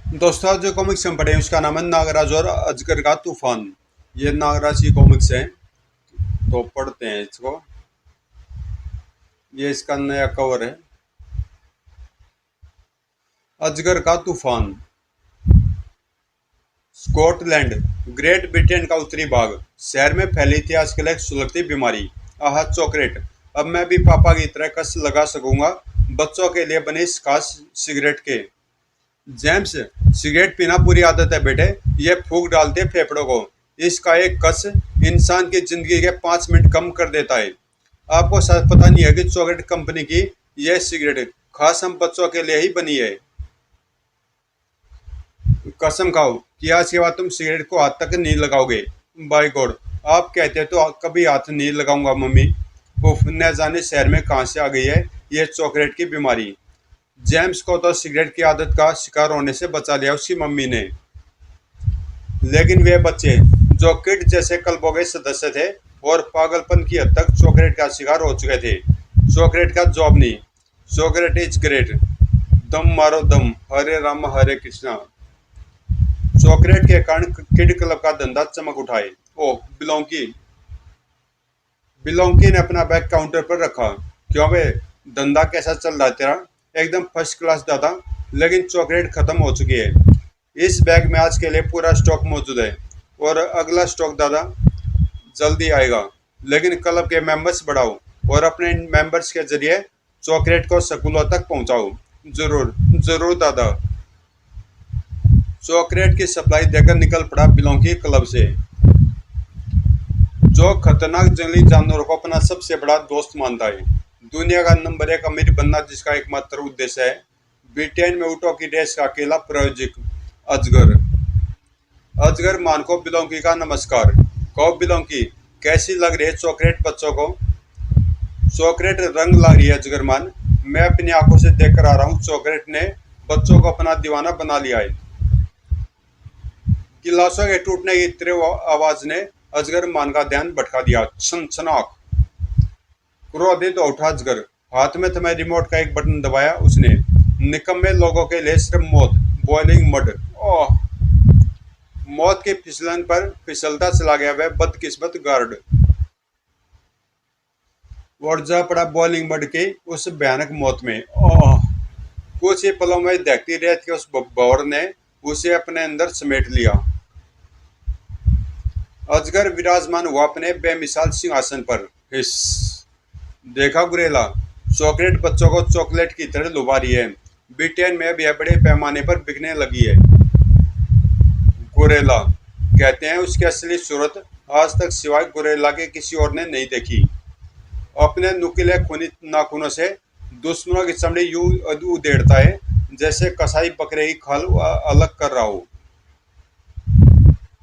दोस्तों आज जो कॉमिक्स हम पढ़े हैं उसका नाम है नागराज और अजगर का तूफान। ये नागराज की कॉमिक्स है, तो पढ़ते हैं इसको। ये इसका नया कवर है। अजगर का तूफान। स्कॉटलैंड, ग्रेट ब्रिटेन का उत्तरी भाग। शहर में फैली थी आजकल एक सुलगती बीमारी, आह चॉकलेट। अब मैं भी पापा की तरह कस लगा सकूंगा बच्चों के लिए बनी इस खास सिगरेट के। जेम्स, सिगरेट पीना बुरी आदत है बेटे, ये फूंक डालते फेफड़ों को। इसका एक कस इंसान की जिंदगी के 5 मिनट कम कर देता है। आपको शायद पता नहीं है कि चॉकलेट कंपनी की यह सिगरेट खास हम बच्चों के लिए ही बनी है। कसम खाओ कि आज के बाद तुम सिगरेट को हाथ तक नहीं लगाओगे। बाय गॉड, आप कहते तो कभी हाथ नहीं लगाऊंगा मम्मी। उफ, न जाने शहर में कहाँ से आ गई है ये चॉकलेट की बीमारी। जेम्स को तो सिगरेट की आदत का शिकार होने से बचा लिया उसकी मम्मी ने, लेकिन वे बच्चे जो किड जैसे क्लबों के सदस्य थे और पागलपन की हद तक चॉकलेट का शिकार हो चुके थे। चॉकलेट का जॉब नहीं, चॉकलेट इज ग्रेट। दम मारो दम, हरे राम हरे कृष्णा। चॉकलेट के कारण किड क्लब का धंधा चमक उठाए। ओह बिलोंकी, बिलोंकी ने अपना बैग काउंटर पर रखा। क्यों बे, धंधा कैसा चल रहा है तेरा? एकदम फर्स्ट क्लास दादा, लेकिन चॉकलेट खत्म हो चुकी है। इस बैग में आज के लिए पूरा स्टॉक मौजूद है और अगला स्टॉक दादा जल्दी आएगा। लेकिन क्लब के मेंबर्स बढ़ाओ और अपने मेंबर्स के जरिए चॉकलेट को स्कूलों तक पहुंचाओ। जरूर जरूर दादा। चॉकलेट की सप्लाई देकर निकल पड़ा बिलोंकी क्लब से, जो खतरनाक जंगली जानवरों को अपना सबसे बड़ा दोस्त मानता है। दुनिया का नंबर 1 अमीर बनना जिसका एकमात्र उद्देश्य है। ब्रिटेन में ऊँटों की रेस का अकेला प्रायोजक अजगर। अजगर मान को बिलोंकी का नमस्कार। कहो बिलोंकी, कैसी लग रही है चॉकलेट बच्चों को? चॉकलेट रंग ला रही है अजगर मान। मैं अपनी आंखों से देख कर आ रहा हूँ, चॉकलेट ने बच्चों को अपना दीवाना बना लिया है। गिलासों के टूटने की तीव्र आवाज ने अजगर मान का ध्यान भटका दिया। छनछनाक। क्रोधित उठा अजगर। हाथ में थमे रिमोट का एक बटन दबाया उसने। निकम्मे लोगों के लिए सिर्फ मौत। Boiling mud. ओह, मौत की फिसलन पर फिसलता चला गया वह बदकिस्मत गार्ड, और जा पड़ा बॉइलिंग मड की उस भयानक मौत में। ओह, कुछ ही पलों में दहकती रेत के उस भंवर ने उसे अपने अंदर समेट लिया। अजगर विराजमान हुआ अपने बेमिसाल सिंहासन पर। हिस, देखा गुरेला, चॉकलेट बच्चों को चॉकलेट की तरह लुभा रही है। ब्रिटेन में अब यह बड़े पैमाने पर बिकने लगी है। गुरेला, कहते हैं उसकी असली सूरत आज तक सिवाय गुरेला के किसी और ने नहीं देखी। अपने नुकीले खूनी नाखूनों से दुश्मनों की चमड़ी यूं उधेड़ता है जैसे कसाई बकरे की खाल अलग कर रहा हो।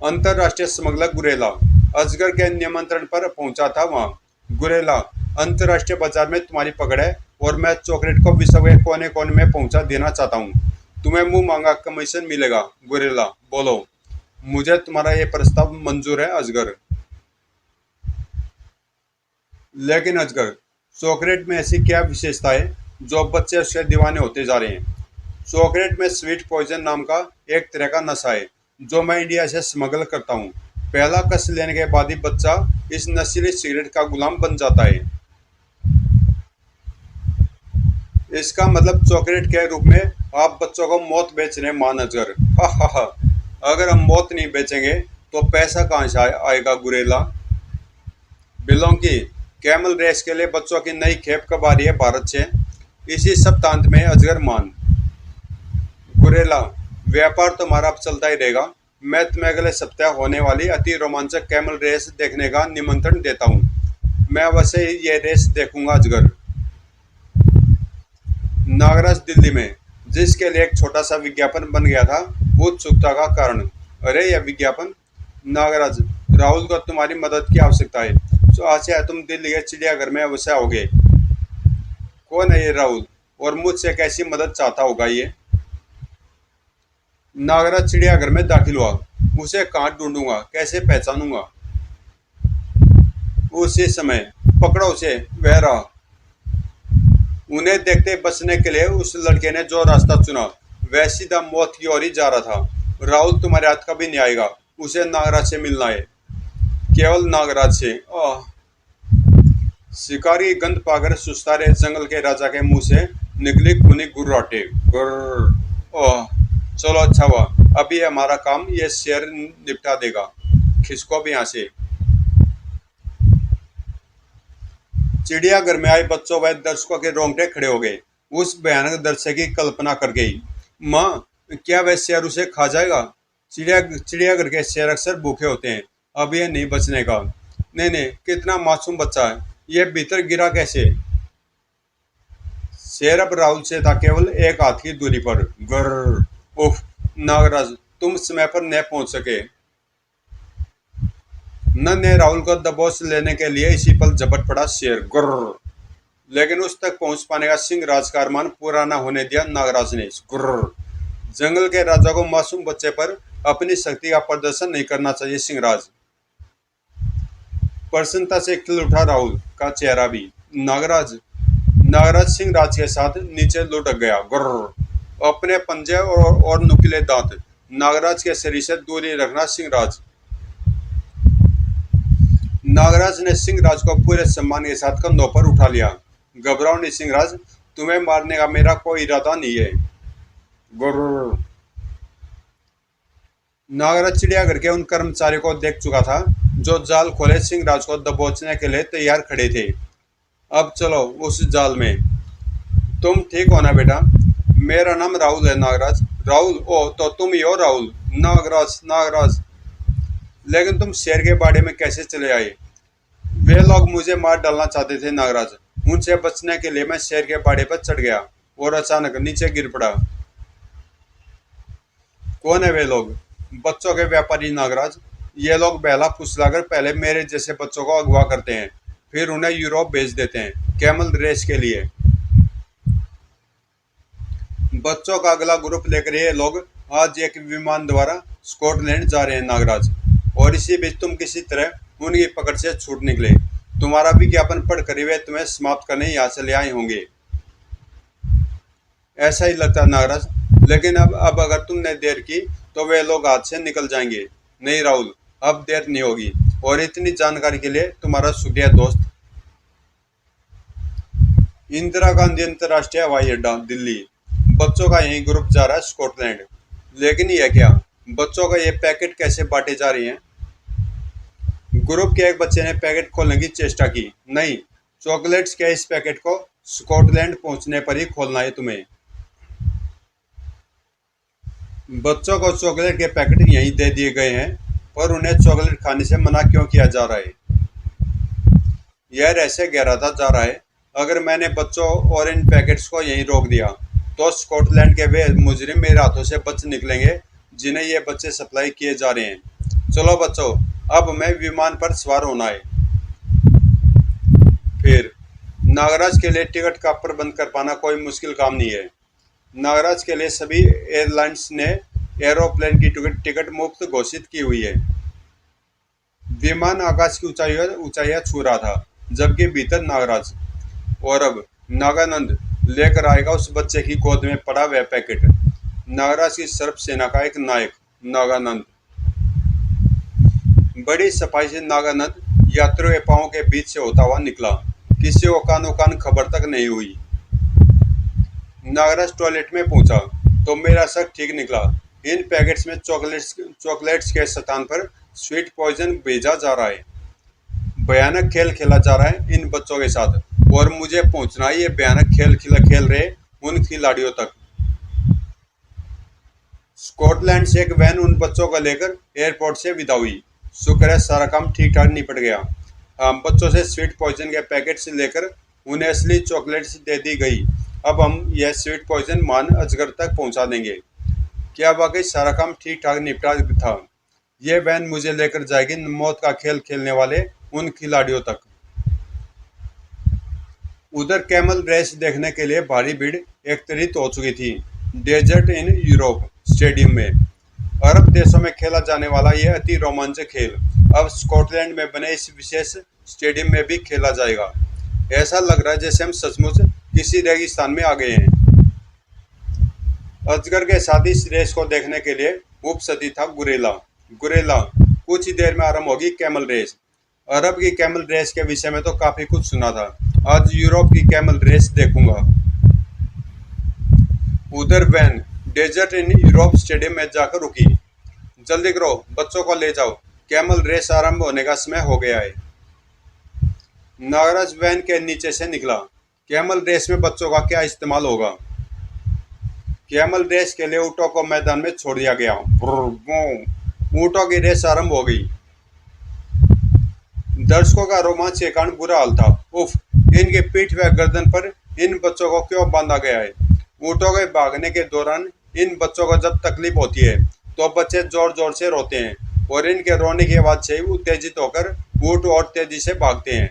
अंतरराष्ट्रीय स्मगलर गुरेला अजगर के निमंत्रण पर पहुंचा था वहां। गुरेला, अंतरराष्ट्रीय बाजार में तुम्हारी पकड़ है और मैं चॉकलेट को विश्व के कोने कोने में पहुंचा देना चाहता हूं। तुम्हें मुंह मांगा कमीशन मिलेगा। गुरेला, बोलो, मुझे तुम्हारा ये प्रस्ताव मंजूर है अजगर। लेकिन अजगर, चॉकलेट में ऐसी क्या विशेषता है जो बच्चे उसके दीवाने होते जा रहे हैं? चॉकलेट में स्वीट पॉइजन नाम का एक तरह का नशा है जो मैं इंडिया से स्मगल करता हूँ। पहला कस लेने के बाद ही बच्चा इस नशीली सिगरेट का गुलाम बन जाता है। इसका मतलब चॉकलेट के रूप में आप बच्चों को मौत बेच रहे हैं मान अजगर। हा हा हा। अगर हम मौत नहीं बेचेंगे तो पैसा कहाँ से आएगा गुरेला? बिलोंगी, कैमल रेस के लिए बच्चों की नई खेप कब आ रही है भारत से? इसी सप्तांत में अजगर मान। गुरेला, व्यापार तो हमारा अब चलता ही रहेगा। मैं तुम्हें अगले सप्ताह होने वाली अति रोमांचक कैमल रेस देखने का निमंत्रण देता हूँ। मैं अवश्य ये रेस देखूंगा अजगर। नागराज दिल्ली में, जिसके लिए एक छोटा सा विज्ञापन बन गया था उत्सुकता का कारण। अरे यह विज्ञापन? नागराज, राहुल को तुम्हारी मदद की आवश्यकता है। तो आज से तुम दिल्ली के चिड़ियाघर में अवश्य आओगे। कौन है ये राहुल और मुझसे कैसी मदद चाहता होगा ये? नागराज चिड़ियाघर में दाखिल हुआ। उसे कहाँ ढूंढूंगा, कैसे पहचानूंगा? उसी समय, पकड़ो उसे, वह रहा। उन्हें देखते बचने के लिए उस लड़के ने जो रास्ता चुना वह सीधा मौत की ओर ही जा रहा था। राहुल तुम्हारे हाथ कभी नहीं आएगा, उसे नागराज से मिलना है, केवल नागराज से। आह। शिकारी गंध पाकर सुस्तारे जंगल के राजा के मुंह से निकली खूनी गुर्राटे। गुर्र। ओह। चलो अच्छा हुआ, अभी हमारा काम ये शेर निपटा देगा। खिसको भी यहाँ से। चिड़ियाघर में आए बच्चों व दर्शकों के रोंगटे खड़े हो गए। उस भयानक दृश्य की कल्पना कर गई। माँ, क्या वह शेर उसे खा जाएगा? चिड़ियाघर के शेर अक्सर भूखे होते हैं, अब ये नहीं बचने का। नहीं नहीं, कितना मासूम बच्चा है, ये भीतर गिरा कैसे? शेर अब राहुल से था केवल एक हाथ की दूरी पर। गर्र। उफ। नागराज, तुम समय पर न पहुंच सके। नन ने राहुल को दबोच लेने के लिए इसी पल झपट पड़ा शेर। गुर्र। लेकिन उस तक पहुंच पाने का सिंह राज का अरमान पूरा न होने दिया नागराज ने। गुर्र। जंगल के राजा को मासूम बच्चे पर अपनी शक्ति का प्रदर्शन नहीं करना चाहिए सिंहराज। प्रसन्नता से खिल उठा राहुल का चेहरा भी। नागराज। नागराज सिंह राज के साथ नीचे लुढ़क गया। गुर्र। अपने पंजे और नुकीले दांत नागराज के शरीर से दूरी रखना सिंहराज। नागराज ने सिंहराज को पूरे सम्मान के साथ कंधों पर उठा लिया। घबराओ नहीं सिंहराज, तुम्हें मारने का मेरा कोई इरादा नहीं है। गुर्र। नागराज चिड़ियाघर के उन कर्मचारियों को देख चुका था जो जाल खोले सिंहराज को दबोचने के लिए तैयार खड़े थे। अब चलो उस जाल में। तुम ठीक हो ना बेटा? मेरा नाम राहुल है नागराज। राहुल? ओ, तो तुम ही हो राहुल। नागराज, नागराज। लेकिन तुम शेर के बाड़े में कैसे चले आए? वे लोग मुझे मार डालना चाहते थे नागराज। उनसे बचने के लिए मैं शेर के बाड़े पर चढ़ गया और अचानक नीचे गिर पड़ा। कौन है वे लोग? बच्चों के व्यापारी नागराज। ये लोग बहला फुसलाकर पहले मेरे जैसे बच्चों को अगवा करते हैं, फिर उन्हें यूरोप भेज देते हैं कैमल रेस के लिए। बच्चों का अगला ग्रुप लेकर ये लोग आज एक विमान द्वारा स्कॉटलैंड जा रहे हैं नागराज। और इसी बीच तुम किसी तरह उनकी पकड़ से छूट निकले। तुम्हारा विज्ञापन पढ़कर ही वे तुम्हें समाप्त करने यहाँ से ले आए होंगे। ऐसा ही लगता है नागराज, लेकिन अब अगर तुमने देर की तो वे लोग हाथ से निकल जाएंगे। नहीं राहुल, अब देर नहीं होगी। और इतनी जानकारी के लिए तुम्हारा शुक्रिया दोस्त। इंदिरा गांधी अंतर्राष्ट्रीय हवाई अड्डा, दिल्ली। बच्चों का यही ग्रुप जा रहा है स्कॉटलैंड। लेकिन यह क्या? बच्चों का ये पैकेट कैसे बांटे जा रहे हैं? ग्रुप के एक बच्चे ने पैकेट खोलने की चेष्टा की। नहीं, चॉकलेट्स के इस पैकेट को स्कॉटलैंड पहुंचने पर ही खोलना है तुम्हें। बच्चों को चॉकलेट के पैकेट यहीं दे दिए गए हैं, पर उन्हें चॉकलेट खाने से मना क्यों किया जा रहा है? यह रहस्य गहराता जा रहा है। अगर मैंने बच्चों और इन पैकेट्स को यहीं रोक दिया तो स्कॉटलैंड के वे मुजरिम मेरे हाथों से बच निकलेंगे जिन्हें ये बच्चे सप्लाई किए जा रहे हैं। चलो बच्चों, अब हमें विमान पर सवार होना है। फिर नागराज के लिए टिकट का प्रबंध कर पाना कोई मुश्किल काम नहीं है। नागराज के लिए सभी एयरलाइंस ने एरोप्लेन की टिकट मुफ्त घोषित की हुई है। विमान आकाश की ऊंचाइयां छू रहा था, जबकि भीतर नागराज। और अब नागानंद लेकर आएगा उस बच्चे की गोद में पड़ा वह पैकेट। नागराज की सर्प सेना का एक नायक नागानंद। बड़ी सफाई से नागानंद यात्रियों के पांवों के बीच से होता हुआ निकला। किसी को कानो कान खबर तक नहीं हुई। नागराज टॉयलेट में पहुंचा तो मेरा शक ठीक निकला। इन पैकेट्स में चॉकलेट्स के स्थान पर स्वीट पॉइजन भेजा जा रहा है। भयानक खेल खेला जा रहा है इन बच्चों के साथ, और मुझे पहुंचना है ये भयानक खेल खेल रहे उन खिलाड़ियों तक। स्कॉटलैंड से एक वैन उन बच्चों को लेकर एयरपोर्ट से विदा हुई। शुक्र है सारा काम ठीक ठाक निपट गया। हम बच्चों से स्वीट पॉइजन के पैकेट से लेकर उन्हें असली चॉकलेट्स दे दी गई। अब हम यह स्वीट पॉइजन मान अजगर तक पहुंचा देंगे। क्या वाकई सारा काम ठीक ठाक निपटा था? ये वैन मुझे लेकर जाएगी मौत का खेल खेलने वाले उन खिलाड़ियों तक। उधर कैमल रेस देखने के लिए भारी भीड़ एकत्रित हो चुकी थी डेजर्ट इन यूरोप स्टेडियम में। अरब देशों में खेला जाने वाला यह अति रोमांचक खेल अब स्कॉटलैंड में बने इस विशेष स्टेडियम में भी खेला जाएगा। ऐसा लग रहा है जैसे हम सचमुच किसी रेगिस्तान में आ गए हैं। अजगर के साथ इस रेस को देखने के लिए उपस्थित था गुरेला। गुरेला, कुछ ही देर में आरंभ होगी कैमल रेस। अरब की कैमल रेस के विषय में तो काफी कुछ सुना था, आज यूरोप की कैमल रेस देखूंगा। उधर van desert in Europe stadium में जाकर रुकी। जल्दी करो, बच्चों को ले जाओ, कैमल रेस आरंभ होने का समय हो गया है। नागराज वैन के नीचे से निकला। कैमल रेस में बच्चों का क्या इस्तेमाल होगा? कैमल रेस के लिए ऊँटों को मैदान में छोड़ दिया गया। ऊँटों की रेस आरंभ हो गई। दर्शकों का रोमांच के कारण बुरा हाल था। उफ, इनके पीठ व गर्दन पर इन बच्चों को क्यों बांधा गया है? ऊँटों के भागने के दौरान इन बच्चों को जब तकलीफ होती है तो बच्चे जोर जोर से रोते हैं और इनके रोने की आवाज से उत्तेजित होकर ऊँट और तेजी से भागते हैं।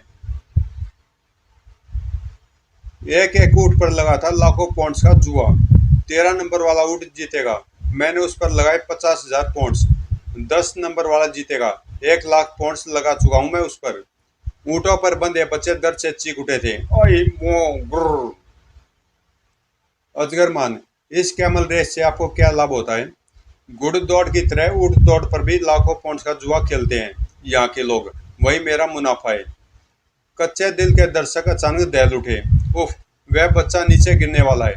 एक एक ऊँट पर लगा था लाखों पौंड्स का जुआ। 13 नंबर वाला ऊँट जीतेगा, मैंने उस पर लगाए 50,000 पौंड्स। 10 नंबर वाला जीतेगा, 1,00,000 पौंड्स लगा चुका हूं मैं उस पर। ऊँटों पर बंधे बच्चे दर्द से चीख उठे थे। ओए मो गुर्र। अजगरमान, इस कैमल रेस से आपको क्या लाभ होता है? घुड़दौड़ की तरह ऊँट दौड़ पर भी लाखों पौंड्स का जुआ खेलते हैं यहाँ के लोग, वही मेरा मुनाफा है। कच्चे दिल के दर्शक अचानक दहल उठे। उफ, वह बच्चा नीचे गिरने वाला है।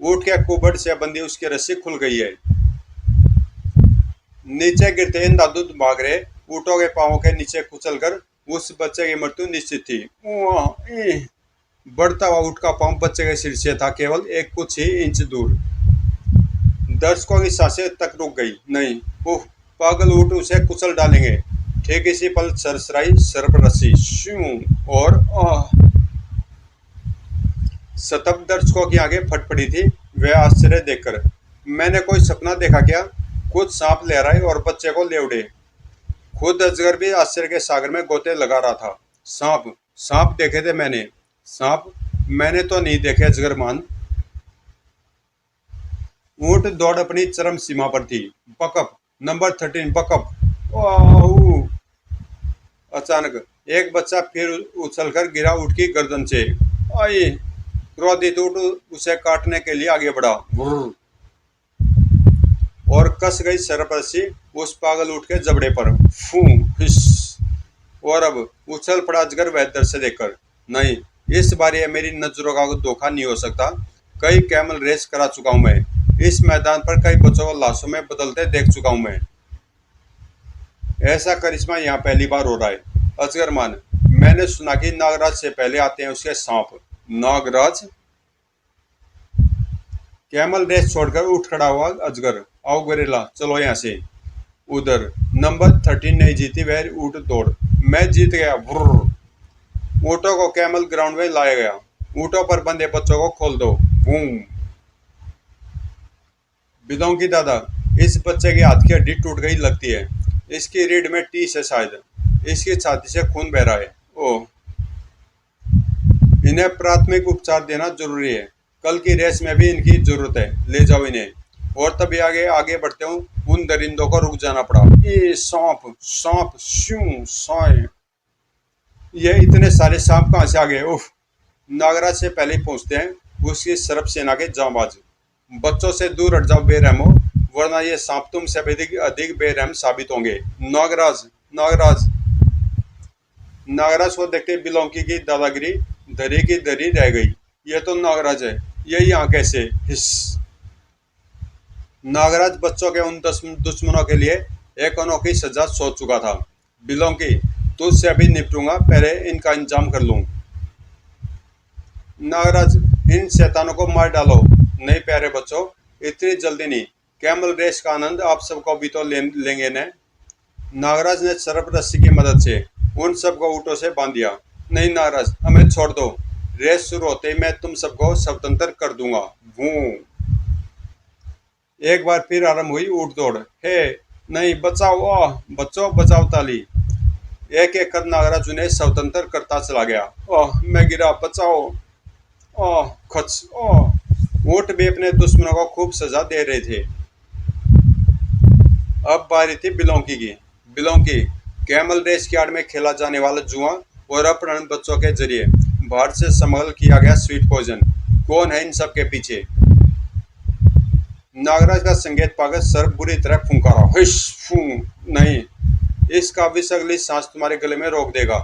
ऊँट के कुबड़ से बंधी उसकी रस्सी खुल गई है। नीचे गिरते ही दादू भाग रहे। ऊँटों के पांवों के नीचे कुचलकर उस बच्चे की मृत्यु निश्चित थी। बढ़ता हुआ ऊँट का पांव बच्चे के सिर से था केवल एक कुछ ही इंच दूर। दर्शकों की सांसें तक रुक गई। नहीं, उफ, पागल ऊँट उसे कुचल डालेंगे। ठीक इसी पल सरसराई सर्परस्सी श्यूं और शतब दर्शकों की आंखें फट पड़ी थी। वह आश्चर्य देखकर, मैंने कोई सपना देखा क्या? कुछ सांप लहराए और बच्चे को ले उड़े। खुद अजगर भी आश्चर्य के सागर में गोते लगा रहा था। सांप सांप देखे थे मैंने। सांप मैंने तो नहीं देखे अजगरमान। ऊंट दौड़ अपनी चरम सीमा पर थी। Buck up, number 13 buck up. ओह! अचानक एक बच्चा फिर उछलकर गिरा ऊँट की गर्दन से। आई! क्रोधित ऊँट उसे काटने के लिए आगे बढ़ा। और कस गई सरपरसी उस पागल ऊँट के जबड़े पर। फू फिस। और अब उछल पड़ा अजगर वह दृश्य देखकर। नहीं, इस बार यह मेरी नजरों का धोखा नहीं हो सकता। कई कैमल रेस करा चुका हूं मैं। इस मैदान पर कई बच्चों को लाशों में बदलते देख चुका हूं मैं। ऐसा करिश्मा यहाँ पहली बार हो रहा है। अजगरमान, मैंने सुना कि नागराज से पहले आते हैं उसके सांप। नागराज? कैमल रेस छोड़कर उठ खड़ा हुआ अजगर। आओ गोरिल्ला, चलो यहाँ से। उधर नंबर 13 नहीं जीती वह ऊँट दौड़। मैं जीत गया। ऊँटों को कैमल ग्राउंड में लाया गया। ऊँटों पर बंधे बच्चों को खोल दो। बूम। बिलोंगी दादा, इस बच्चे के हाथ की हड्डी टूट गई लगती है। इसकी रीढ़ में टीस है शायद। इसकी छाती से खून बह रहा है। ओह, इन्हें प्राथमिक उपचार देना जरूरी है। कल की रेस में भी इनकी जरूरत है। ले जाओ इन्हें। और तभी आगे आगे बढ़ते हूँ उन दरिंदों को रुक जाना पड़ा। ये सांप सांप श्यूं साए। ये इतने सारे सांप कहाँ से आ गए? उफ! नागराज से पहले ही पहुंचते हैं उसकी सरप सेना के जांबाज। बच्चों से दूर हट जाओ बेरहमो, वरना ये सांप तुमसे अधिक अधिक बेरहम साबित होंगे। नागराज नागराज नागराज को देखते बिलोंकी की दादागिरी धरी की धरी रह गई। ये तो नागराज है, ये यहाँ कैसे? हिस। नागराज बच्चों के उन दुश्मनों के लिए एक अनोखी सजा सोच चुका था। बिलोंकी, तुझसे अभी निपटूंगा, पहले इनका इंतजाम कर लूं। नागराज, इन शैतानों को मार डालो। नहीं प्यारे बच्चों, इतनी जल्दी नहीं। कैमल रेस का आनंद आप सबको भी तो लेंगे न। नागराज ने सरप रस्सी की मदद से उन सबको ऊँटों से बांध दिया। नहीं नागराज, हमें छोड़ दो। रेस शुरू होते ही मैं तुम सबको स्वतंत्र कर दूंगा। भूं। एक बार फिर आरंभ हुई ऊँट दौड़। हे नहीं, बचाओ! ओह बच्चों, बचाओ ताली। एक एक कर नागराज उन्हें स्वतंत्र करता चला गया। ओह, मैं गिरा, बचाओ! ओह खच! ओह! ऊँट भी अपने दुश्मनों को खूब सजा दे रहे थे। अब बारी थी बिलोंकी की। बिलोंकी, कैमल रेस की आड़ में खेला जाने वाला जुआ और अपहरण बच्चों के जरिए भारत से स्मगल किया गया स्वीट पॉइजन, कौन है इन सब के पीछे? नागराज का संकेत पाकर सर्प बुरी तरह फुंकारा। हिश फू। नहीं, इसका विष अगली सांस तुम्हारे गले में रोक देगा।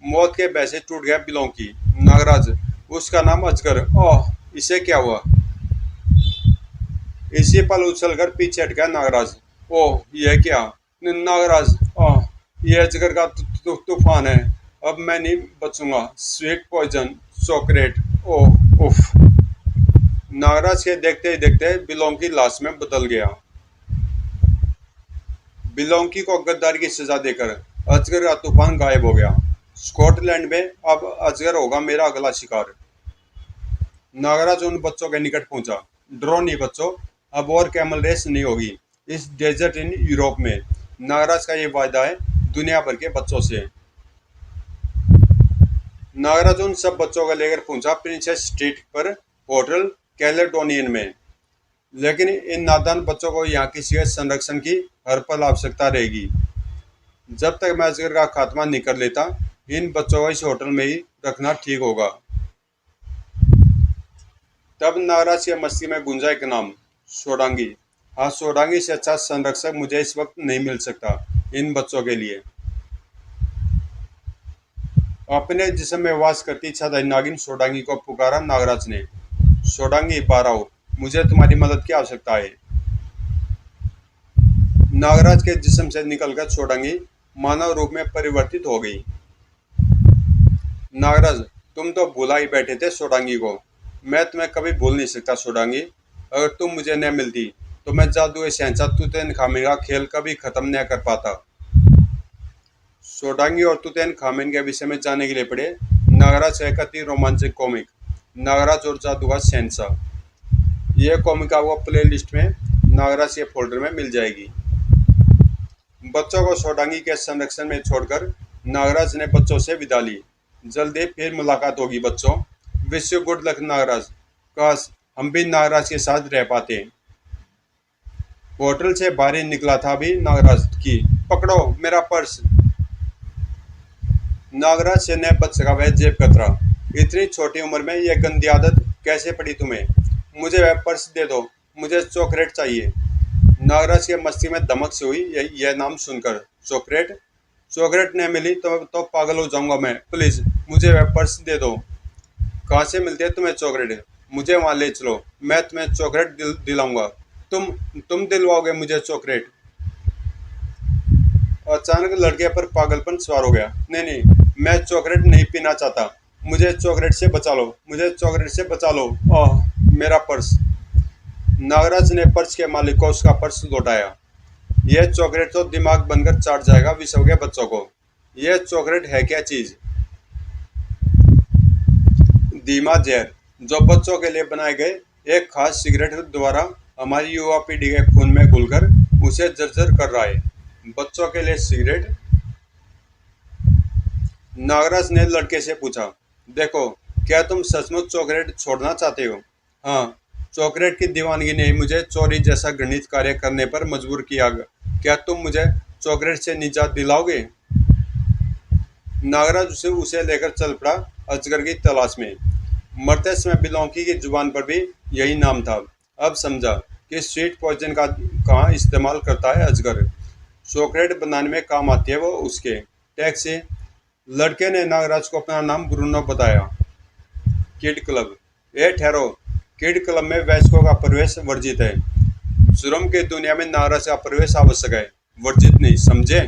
मौत के भय से टूट गया बिलोंकी। नागराज, उसका नाम अजगर। ओह, इसे क्या हुआ? इसी पल उछलकर पीछे हट गया नागराज। ओह, यह क्या? नागराज, ओह, यह अजगर का तूफान है। अब मैं नहीं बचूंगा। Sweet poison, chocolate. ओह उफ। नागराज के देखते ही देखते बिलोंकी लाश में बदल गया। बिलोंकी को गद्दारी की सजा देकर अजगर का तूफान गायब हो गया। स्कॉटलैंड में अब अजगर होगा मेरा अगला शिकार। नागराज उन बच्चों के निकट पहुंचा। डरो नहीं बच्चों, अब और कैमल रेस नहीं होगी इस डेजर्ट इन यूरोप में। नागराज का ये वायदा है दुनिया भर के बच्चों से। नागराज उन सब बच्चों को लेकर पहुंचा प्रिंसेस स्ट्रीट पर होटल कैलेडोनियन में। लेकिन इन नादान बच्चों को यहाँ किसी के संरक्षण की हर पल आवश्यकता रहेगी। जब तक मैं अजगर का खात्मा नहीं कर लेता, इन बच्चों को इस होटल में ही रखना ठीक होगा। तब नागराज के मस्ती में गूंजा एक नाम, सोडांगी। हाँ, सोडांगी से अच्छा संरक्षक मुझे इस वक्त नहीं मिल सकता इन बच्चों के लिए। अपने जिस्म में वास करती इच्छाधारी नागिन सोडांगी को पुकारा नागराज ने। सोडांगी, बाहर आओ, मुझे तुम्हारी मदद की आवश्यकता है। नागराज के जिस्म से निकलकर सोडांगी मानव रूप में परिवर्तित हो गई। नागराज, तुम तो भुला ही बैठे थे सोडांगी को। मैं तुम्हें कभी भूल नहीं सकता सोडांगी। अगर तुम मुझे न मिलती तो मैं जादू शहंशाह तूतनखामेन का खेल कभी खत्म न कर पाता। सोडांगी और तूतनखामेन के विषय में जानने के लिए पढ़े नागराज का एक अति रोमांचक कॉमिक, नागराज और जादू का शहंशाह। यह कॉमिक आपको प्ले लिस्ट में नागराज के फोल्डर में मिल जाएगी। बच्चों को सोडांगी के संरक्षण में छोड़कर नागराज ने बच्चों से विदा ली। जल्दी फिर मुलाकात होगी बच्चों। Wish you good luck Nagraj. काश हम भी नागराज के साथ रह पाते। होटल से बाहर ही निकला था भी नागराज की, पकड़ो मेरा पर्स। नागराज से न बच सका वह जेब कतरा। इतनी छोटी उम्र में यह गंदी आदत कैसे पड़ी तुम्हें? मुझे वह पर्स दे दो, मुझे चॉकलेट चाहिए। नागराज के मस्ती में धमक से हुई यह नाम सुनकर। चॉकलेट? चॉकलेट नहीं मिली तो पागल हो जाऊंगा मैं। प्लीज मुझे वह पर्स दे दो। कहाँ से मिलती है तुम्हें चॉकलेट? मुझे वहां ले चलो, मैं तुम्हें चॉकलेट दिलाऊंगा। तुम तुम दिलवाओगे मुझे चॉकलेट? अचानक लड़के पर पागलपन सवार हो गया। नहीं नहीं, मैं चॉकलेट नहीं पीना चाहता। मुझे चॉकलेट से बचा लो, मुझे चॉकलेट से बचा लो। ओह, मेरा पर्स। नागराज ने पर्स के मालिक को उसका पर्स लौटाया। यह चॉकलेट तो दिमाग बनकर चाट जाएगा विश्व के बच्चों को। यह चॉकलेट है क्या चीज? धीमा जहर, जो बच्चों के लिए बनाए गए एक खास सिगरेट द्वारा हमारी युवा पीढ़ी के खून में घुलकर उसे जर्जर कर रहा है। बच्चों के लिए सिगरेट? नागराज ने लड़के से पूछा। देखो, क्या तुम सचमुच चॉकलेट छोड़ना चाहते हो? हाँ, चॉकलेट की दीवानगी ने मुझे चोरी जैसा घृणित कार्य करने पर मजबूर किया। क्या तुम मुझे चॉकलेट से निजात दिलाओगे? नागराज उसे लेकर चल पड़ा अजगर की तलाश में। मरते समय बिलोंकी की जुबान पर भी यही नाम था। अब समझा कि स्वीट पॉइजन का कहाँ इस्तेमाल करता है अजगर। चॉकलेट बनाने में काम आती है वो उसके। टैक्सी। लड़के ने नागराज को अपना नाम ब्रूनो बताया। Kid club? ए ठहरो, किड क्लब में वयस्कों का प्रवेश वर्जित है। जुर्म की दुनिया में नागराज का प्रवेश आवश्यक है, वर्जित नहीं, समझे?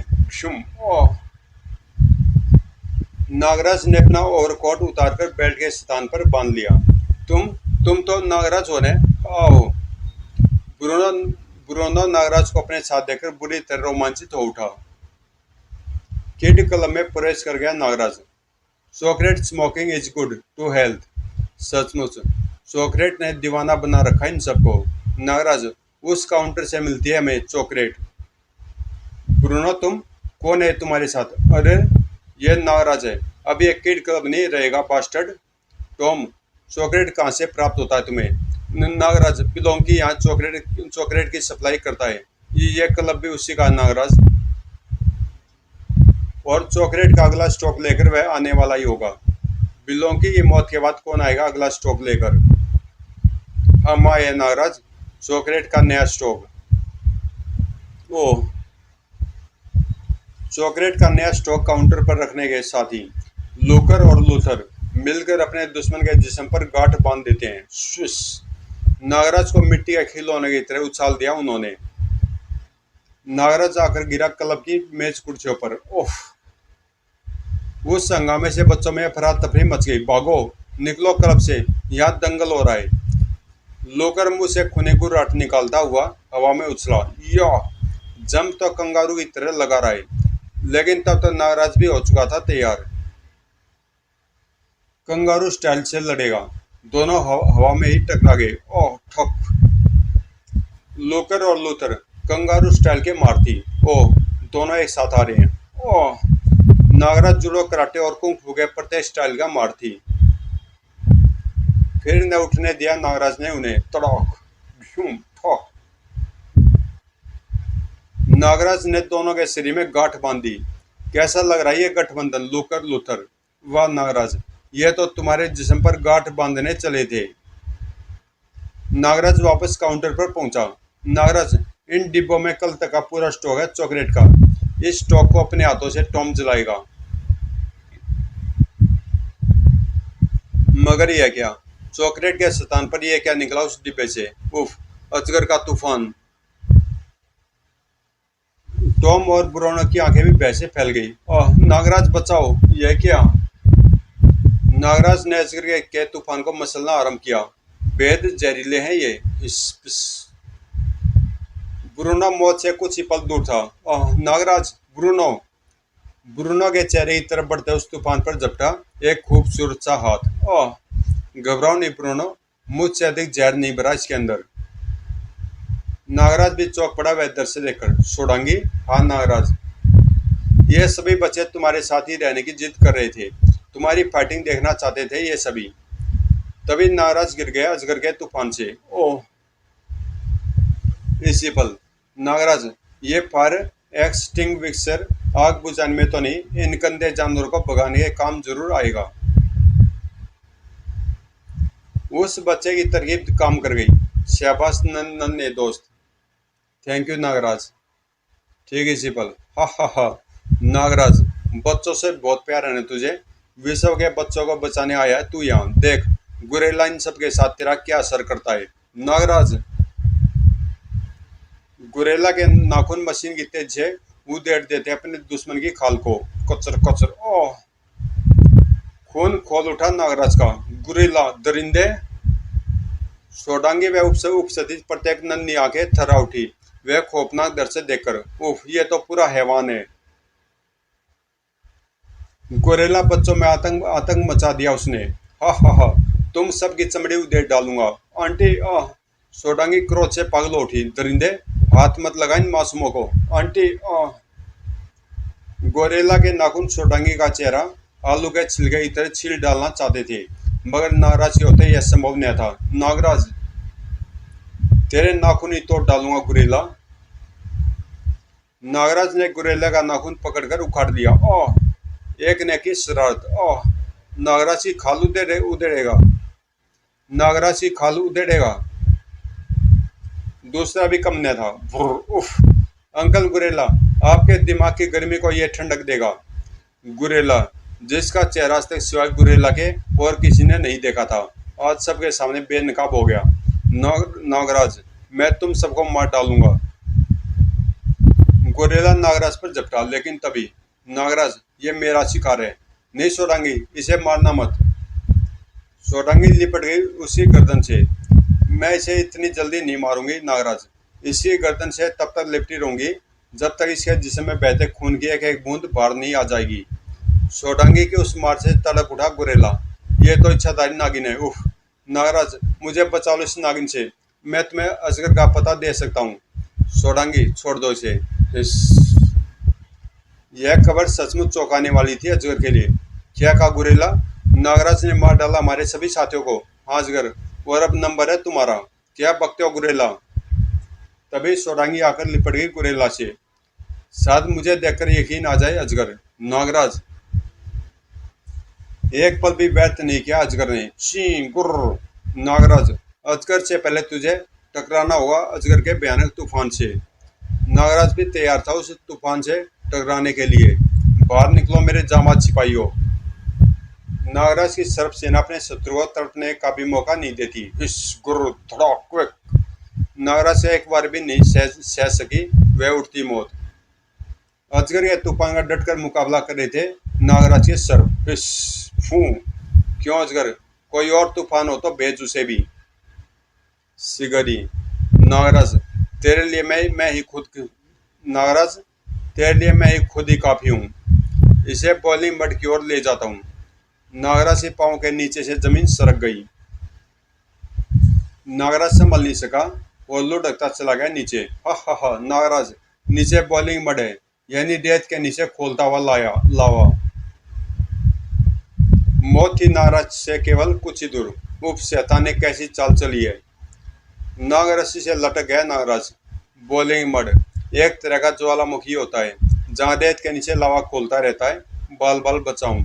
ओह। नागराज ने अपना ओवरकोट उतारकर बेल्ट के स्थान पर बांध लिया। तुम तो नागराज हो ने? आओ। ब्रूनो ब्रूनो नागराज को अपने साथ देखकर बुरी तरह रोमांचित हो उठा। किड क्लब में प्रवेश कर गया Nagraj. Chocolate smoking is good to health. सचमुच चॉकलेट ने दीवाना बना रखा इन सबको। नागराज, उस काउंटर से मिलती है हमें चॉकलेट। ब्रूनो, तुम कौन है तुम्हारे साथ? अरे, यह नागराज है। अब ये किड क्लब नहीं रहेगा बास्टर्ड। टॉम, चॉकलेट कहाँ से प्राप्त होता है तुम्हें? नागराज, बिलोंकी यहाँ चॉकलेट की सप्लाई करता है। ये क्लब भी उसी का नागराज। और चॉकलेट का अगला स्टॉक लेकर वह आने वाला ही होगा। बिलोंकी की मौत के बाद कौन आएगा अगला स्टॉक लेकर? हम आए नागराज। चॉकलेट का नया स्टॉक। ओ, चॉकलेट का नया स्टॉक काउंटर पर रखने के साथ ही लोकर और लूथर मिलकर अपने दुश्मन के जिस्म पर गांठ बांध देते हैं। स्विस। नागराज को मिट्टी के खिलौने की तरह उछाल दिया उन्होंने। नागराज आकर गिरा क्लब की मेज कुर्सियों पर। ओह, उस हंगामे से बच्चों में अफरा तफरी मच गई। भागो, निकलो क्लब से, यहाँ दंगल हो रहा है। लोकर मुंह से खूने को राट निकालता हुआ हवा में उछला। या जम तो कंगारू की तरह लगा रहा है, लेकिन तब तो नागराज भी हो चुका था तैयार। कंगारू स्टाइल से लड़ेगा। दोनों हवा में ही टकरा गए। ओह ठक। लोकर और लूथर कंगारू स्टाइल के मारती। ओह, दोनों एक साथ आ रहे हैं। ओह, नागराज जुड़ो कराटे और कुंग फू के प्रत्येक स्टाइल का मारती। फिर न उठने दिया नागराज ने उन्हें। तड़ाक, भूम, ठोक। नागराज ने दोनों के शरीर में गांठ बांधी। कैसा लग रहा है ये गठबंधन, लूकर लूथर? वाह नागराज, ये तो तुम्हारे जिस्म पर गांठ बांधने चले थे। नागराज वापस काउंटर पर पहुंचा। नागराज, इन डिब्बों में कल तक का पूरा स्टॉक है चॉकलेट का। इस स्टॉक को अपने हाथों से टॉम जलाएगा। मगर यह क्या? चॉकलेट के स्थान पर यह क्या निकला उस डिब्बे से? उफ, अजगर का तूफान। टॉम और ब्रूनो की आंखें भी भय फैल गई। ओह नागराज बचाओ, यह क्या? नागराज ने अजगर के तूफान को मसलना आरंभ किया। बेहद जहरीले हैं ये। इस ब्रूनो मौत से कुछ ही पल दूर था। ओह नागराज, ब्रूनो। ब्रूनो के चेहरे की तरफ बढ़ते उस तूफान पर झपटा एक खूबसूरत सा हाथ। ओह, घबराओ नहीं ब्रूनो, मुझसे अधिक जहर नहीं भरा इसके अंदर। नागराज भी चौंक पड़ा वह दृश्य देखकर। सोडांगी? हाँ नागराज, ये सभी बच्चे तुम्हारे साथ ही रहने की जिद कर रहे थे। तुम्हारी फाइटिंग देखना चाहते थे ये सभी। तभी नागराज गिर गया अजगर के तूफान से। ओह, इसी पल नागराज, ये फायर एक्सटिंग्विशर आग बुझाने में तो नहीं, इन गंदे जानवरों को भगाने के काम जरूर आएगा। उस बच्चे की तरकीब काम कर गई। शाबाश नन्हे दोस्त। Thank you Nagraj. ठीक है सिपल। हा हा हा। नागराज, बच्चों से बहुत प्यार है ना तुझे। विश्व के बच्चों को बचाने आया है तू यहाँ। देख गुरेला इन सबके साथ तेरा क्या असर करता है। नागराज, गुरेला के नाखून मशीन की तेज से उधेड़ देते अपने दुश्मन की खाल को। कचर कचर। ओह, खून खोल उठा नागराज का। गुरेला दरिंदे। सोडांगी व उपस्थित प्रत्येक नन्ही आंखें थर्रा उठी वह खौफनाक दृश्य देखकर। उफ, ये तो पूरा हैवान है। गोरेला बच्चों में आतंक आतंक मचा दिया उसने। हा हा हा, तुम सबकी चमड़ी उधेड़ डालूंगा। आंटी आह। सोडांगी क्रोध से पागल उठी। दरिंदे, हाथ मत लगा इन मासूमों को। आंटी आह। गोरेला के नाखून सोडांगी का चेहरा आलू के छिलके की तरह छील डालना चाहते थे, मगर नागराज के होते यह संभव नहीं था। नागराज, तेरे नाखून ही तोड़ डालूंगा गुरेला। नागराज ने गुरेला का नाखून पकड़कर उखाड़ दिया। ओह, एक ने की शरारत। ओह, नागराज की खाल उधेड़ेगा। नागराज की खाल उधेड़ेगा। दूसरा भी कम न था। उफ, अंकल गुरेला, आपके दिमाग की गर्मी को यह ठंडक देगा। गुरेला, जिसका चेहरा आज तक सिवाय गुरेला के और किसी ने नहीं देखा था, आज सबके सामने बेनकाब हो गया। नागराज, मैं तुम सबको मार डालूंगा। गोरेला नागराज पर झपटा, लेकिन तभी नागराज, ये मेरा शिकार है। नहीं सोडांगी, इसे मारना मत। सोडांगी लिपट गई उसी गर्दन से। मैं इसे इतनी जल्दी नहीं मारूंगी नागराज। इसी गर्दन से तब तक लिपटी रहूंगी जब तक इसके जिस्म में बहते खून की एक एक बूंद बाहर नहीं आ जाएगी। सोडांगी की उस मार से तड़प उठा गुरेला। ये तो इच्छाधारी नागिन है। उफ, नागराज, मुझे बचा लो इस नागिन से। मैं तुम्हें अजगर का पता दे सकता हूँ। सोडांगी, छोड़ दो इसे। यह खबर सचमुच चौंकाने वाली थी अजगर के लिए। क्या कहा गुरेला? नागराज ने मार डाला हमारे सभी साथियों को। हाँ अजगर, और अब नंबर है तुम्हारा। क्या बकते हो गुरेला? तभी सोडांगी आकर लिपट गई गुरेला से। शायद मुझे देखकर यकीन आ जाए अजगर। नागराज, एक पल भी व्यर्थ नहीं किया अजगर ने। ची गुर्र। नागराज, अजगर से पहले तुझे टकराना होगा अजगर के भयानक तूफान से। नागराज भी तैयार था उस तूफान से टकराने के लिए। बाहर निकलो मेरे जामात सिपाहियों। नागराज की सर्प सेना अपने शत्रु को तड़पने का भी मौका नहीं देती। हिस गुर धड़ाक क्विक। नागराज से एक बार भी नहीं सह सकी वह उठती मौत। अजगर या तूफान का डटकर मुकाबला कर रहे थे नागराज के सर्प। हिस फू। क्यों अजगर, कोई और तूफान हो तो भेज उसे भी। सिगरी। नागराज तेरे लिए मैं ही खुद नागराज तेरे लिए मैं ही खुद ही काफी हूँ। इसे बॉलिंग मड की ओर ले जाता हूँ। नागराज के पांव के नीचे से जमीन सरक गई। नागराज संभल नहीं सका और लुढ़कता चला गया नीचे। हा हा हा। नागराज नीचे बॉलिंग मड है, यानी डेथ के नीचे खोलता हुआ लावा। मौत थी नागराज से केवल कुछ ही दूर। उफ, शैतान ने कैसी चाल चली है। नागरस्सी से लटक गया नागराज। बॉलिंग मड एक तरह का ज्वालामुखी होता है जहां रेत के नीचे लावा खोलता रहता है। बाल बाल बचाऊं।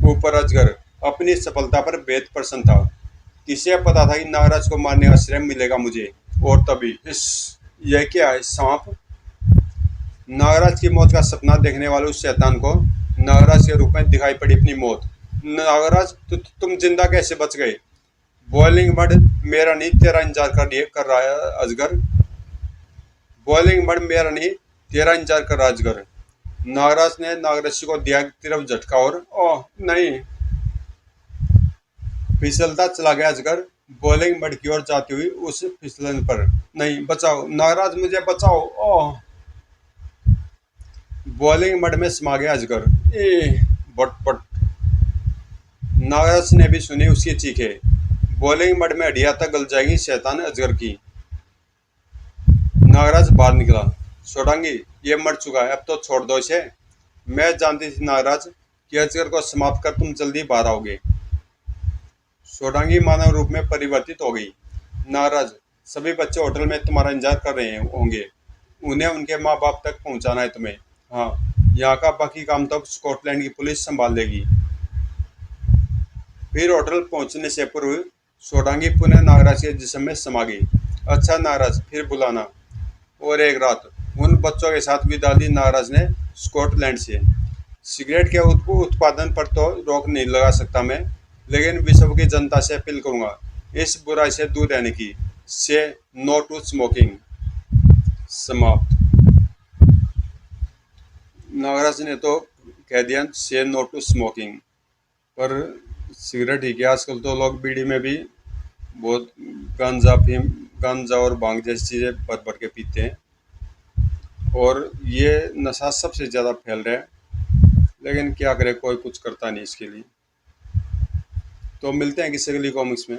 ऊपर अजगर अपनी सफलता पर बेहद प्रसन्न था। किसे पता था कि नागराज को मारने का श्रेय मिलेगा मुझे। और तभी इस यह क्या है, सांप। नागराज की मौत का सपना देखने वाले उस शैतान को नागराज के रूप में दिखाई पड़ी अपनी मौत। नागराज तुम जिंदा कैसे बच गए। बॉलिंग मड मेरा नहीं तेरा इंतजार कर रहा है अजगर। बॉलिंग मड मेरा नहीं तेरा इंतजार कर रहा है अजगर। नागराज ने नागरस्सी को दिया तरफ झटका और ओह नहीं, फिसलता चला गया अजगर बॉलिंग मड की ओर जाती हुई उस फिसलन पर। नहीं, बचाओ नागराज, मुझे बचाओ। ओह। बॉलिंग मड में समा गया अजगर। ए बट बट। नागराज ने भी सुनी उसकी चीखें। बॉलिंग मड में हड्डियां तक गल जाएगी शैतान अजगर की। नागराज बाहर निकला। सोडांगी, ये मर चुका है, अब तो छोड़ दो इसे। मैं जानती थी नागराज कि अजगर को समाप्त कर तुम जल्दी बाहर आओगे। सोडांगी मानव रूप में परिवर्तित हो गई। नागराज, सभी बच्चे होटल में तुम्हारा इंतजार कर रहे होंगे। उन्हें उनके माँ बाप तक पहुंचाना है तुम्हें। हाँ, यहाँ का बाकी काम तो स्कॉटलैंड की पुलिस संभाल लेगी। फिर होटल पहुंचने से पूर्व सोडांगी पुनः नागराज के जिस्म में समा गई। अच्छा नागराज, फिर बुलाना। और एक रात उन बच्चों के साथ विदा ली नागराज ने स्कॉटलैंड से। सिगरेट के उत्पादन पर तो रोक नहीं लगा सकता मैं, लेकिन विश्व की जनता से अपील करूंगा इस बुराई से दूर रहने की। से नो टू स्मोकिंग। समाप्त। नागराज ने तो कह दिया से नो टू स्मोकिंग, पर सिगरेट ही क्या, आजकल तो लोग बीड़ी में भी बहुत गांजा और भांग जैसी चीज़ें भर भर के पीते हैं, और ये नशा सबसे ज़्यादा फैल रहा है। लेकिन क्या करे, कोई कुछ करता नहीं इसके लिए। तो मिलते हैं किसी अगली कॉमिक्स में।